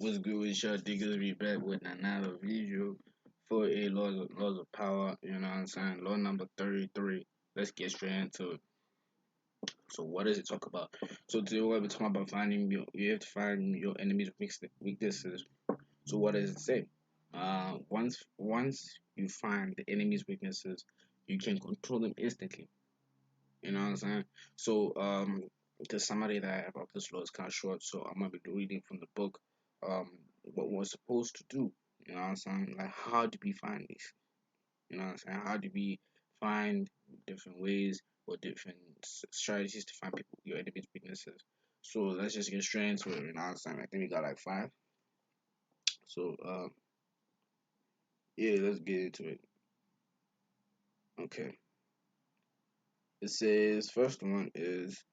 What's good with y'all diggers? We back with another video for a laws of power. You know what I'm saying? Law number 33. Let's get straight into it. So what does it talk about? So today we're talking about finding you have to find your enemy's weaknesses. So what does it say? Once you find the enemy's weaknesses, you can control them instantly. You know what I'm saying? So the summary that I have of this law is kind of short, so I'm gonna be reading from the book. What we're supposed to do. You know what I'm saying? Like how do we find these? You know what I'm saying? How do we find different ways or different strategies to find people your enemy's weaknesses? So let's just get straight into it. You know what I'm saying? I think we got like five. So yeah, let's get into it. Okay. It says first one is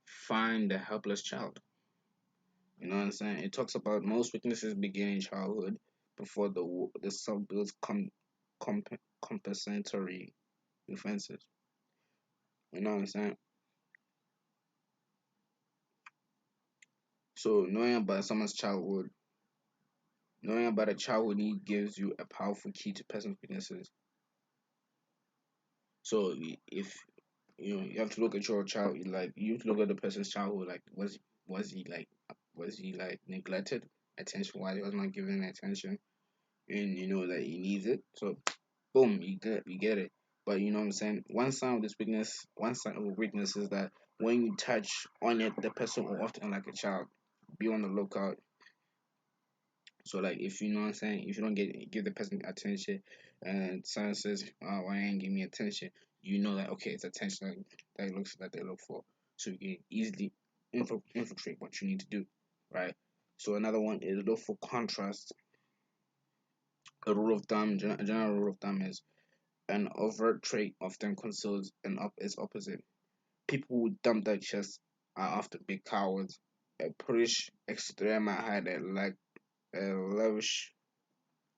find the helpless child. You know what I'm saying? It talks about most weaknesses begin in childhood before the self builds compensatory defenses. You know what I'm saying? So knowing about a childhood need gives you a powerful key to person's weaknesses. So if you have to look at your child, like you have to look at the person's childhood, like was he like neglected attention why he was not given attention, and that he needs it. So boom, you get it. But you know what I'm saying? One sign of a weakness is that when you touch on it, the person will often like a child. Be on the lookout. So like if you know what I'm saying, if you don't give the person attention, and someone says, "Oh, why ain't give me attention?" You know that okay, it's attention that they look for. So you can easily infiltrate what you need to do, right? So another one is look for contrast. A general rule of thumb is an overt trait often conceals its opposite. People who dump their chests are often big cowards. A British exterior might hide a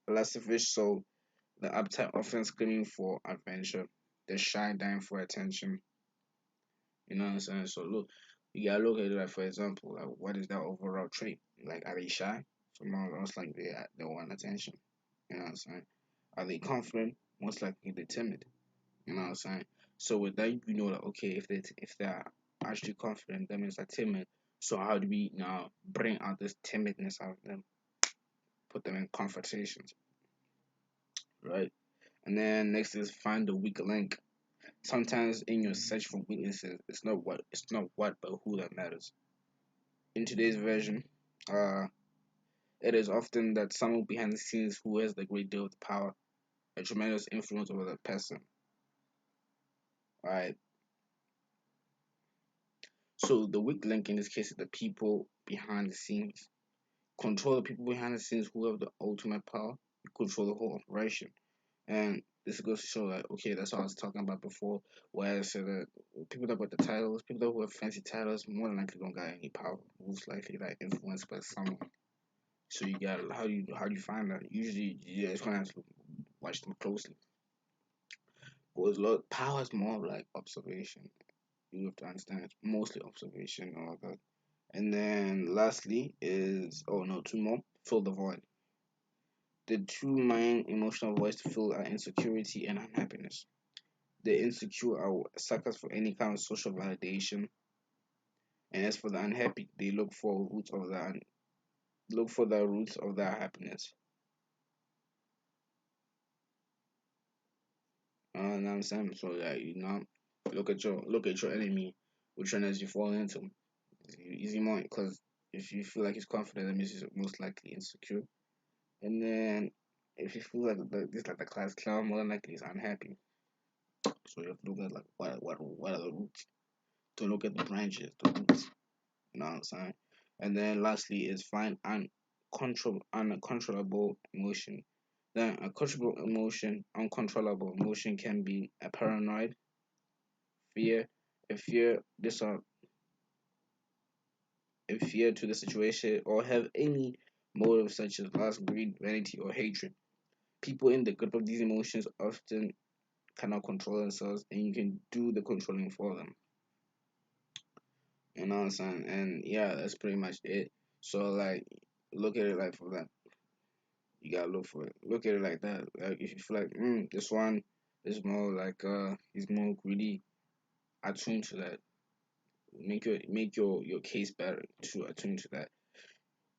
lascivious soul, the uptight often screaming for adventure, the shy dying for attention. You know what I'm saying? So look, you gotta look at it like for example, like what is that overall trait? Like are they shy? So most likely they want attention. You know what I'm saying? Are they confident? Most likely they're timid. You know what I'm saying? So with that, you know that okay, if they're actually confident, that means they're timid. So how do we now bring out this timidness out of them? Put them in confrontations, right? And then next is find the weak link. Sometimes in your search for weaknesses, it's not what but who that matters. In today's version, uh, it is often that someone behind the scenes who has the great deal of power, a tremendous influence over the person. Right. So the weak link in this case is the people behind the scenes. Control the people behind the scenes who have the ultimate power. You control the whole operation. And this goes to show that okay, that's what I was talking about before, where I said that people that got the titles, people who have fancy titles, more than likely don't got any power. Most likely like influenced by someone. So you got how do you find that? Usually you just gonna have to watch them closely. Because power is more of like observation. You have to understand it's mostly observation and all that. And then lastly is oh no, two more. Fill the void. The two main emotional voids to fill are insecurity and unhappiness. The insecure are suckers for any kind of social validation, and as for the unhappy, they look for the roots of their happiness. You know what I'm saying? So that look at your enemy, which one as you fall into. It's easy more because if you feel like he's confident, that means he's most likely insecure. And then if you feel like this like the class clown, more than likely he's unhappy. So you have to look at like what are the roots? To look at the branches, the roots. You know what I'm saying? And then lastly is find uncontrollable emotion. Then uncontrollable emotion can be a paranoid, fear, a fear this or a fear to the situation, or have any motive such as lust, greed, vanity, or hatred. People in the grip of these emotions often cannot control themselves, and you can do the controlling for them. You know what I'm saying? And yeah, that's pretty much it. So like look at it like for that. You gotta look for it. Look at it like that. Like if you feel like, this one is more like he's more really attuned to that. Make your case better to attune to that.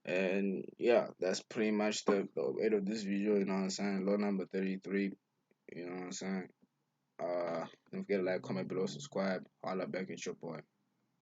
And yeah, that's pretty much the end of this video, you know what I'm saying? Law number 33, you know what I'm saying? Don't forget to like, comment below, subscribe, holla back at your boy.